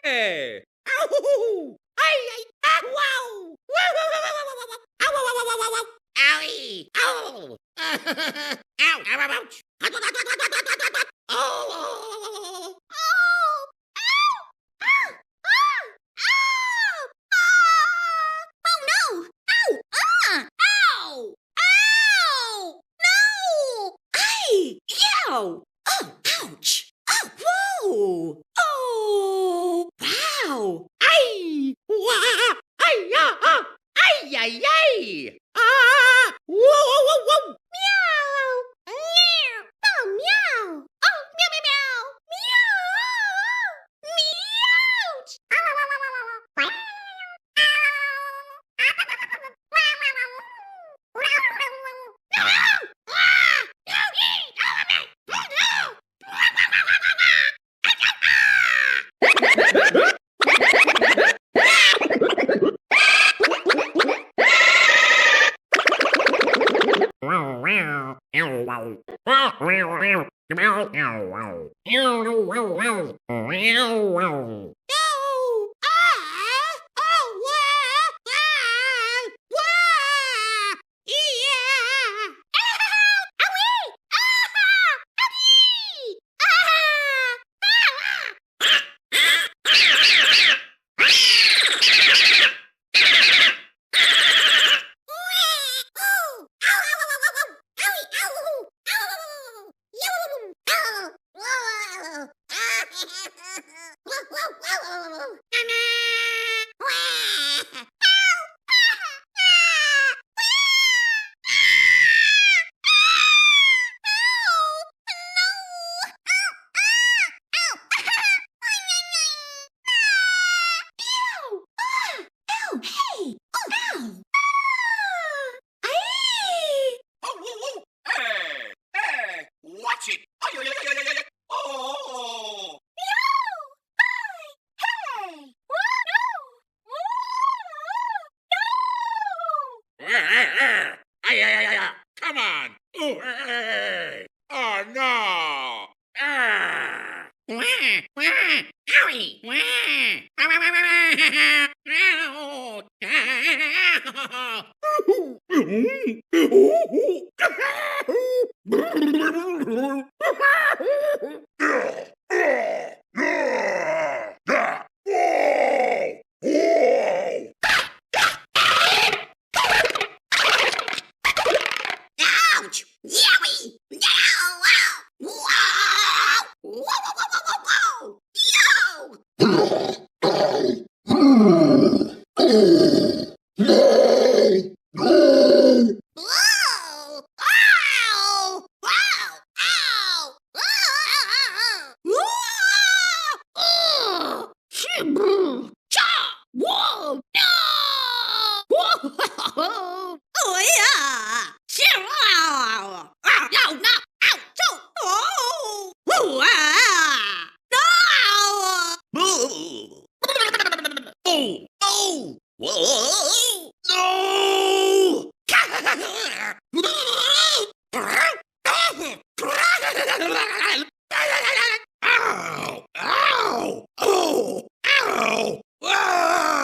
Hey! Ow! Ay! Ay! Ah! Wow! Wow! Wow! Wow! Wow! Wow! Wow! Ow! Wow! Wow! Wow! Wow! Wow! Owie! Ow! Ow! Ow! Ouch! Oh! Oh! Ow! Ah! Ah! Ow! Ah! Oh no! Ow! Ah! Ow! Ow! No! Ay! Yow! Oh! Ouch! Oh! Whoa! Oh! Wow! Ay! Wah! Ay! Ah! Ah! Ay! Ay! Ay! Ah! Whoa! Whoa! Whoa! Meow! Meow! Oh, meow! Oh, meow, meow, meow! Meow! Meow! No! Ah! Oh! Wah! Wah! Wah! Yeah! Ow! Owie! Ah! Owie! Ah! Hey! Oh, ow! Ah! Ay! Oh, whoa, whoa. Hey, hey, watch it. Ay, ay, ay, ay, ay, ay. Oh, Hey! Whoa, no! Whoa, no! ay, ay, ay, ay, ay. Come on. Oh, hey. Oh, no. Ah. Wah! Wah! Owie! Wah! Wah! Wah! Wah! Wah! Ouch! Yowie! Yow! Wow! Wow! Whoa! Whoa! Whoa! Whoa! Whoa! Yow! Whoa! Ow! Wow! Ow! Oh! Cha! Whoa! No! Whoa! Oh yeah! Ow! No! No! Ow! Oh! Whoa! Ah! No! Oh, oh, whoa, no. Ow, ow, oh, ow, ah,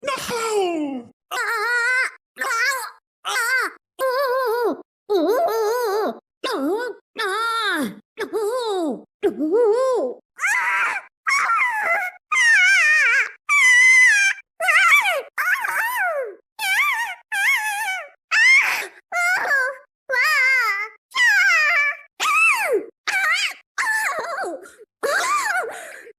No! Oh,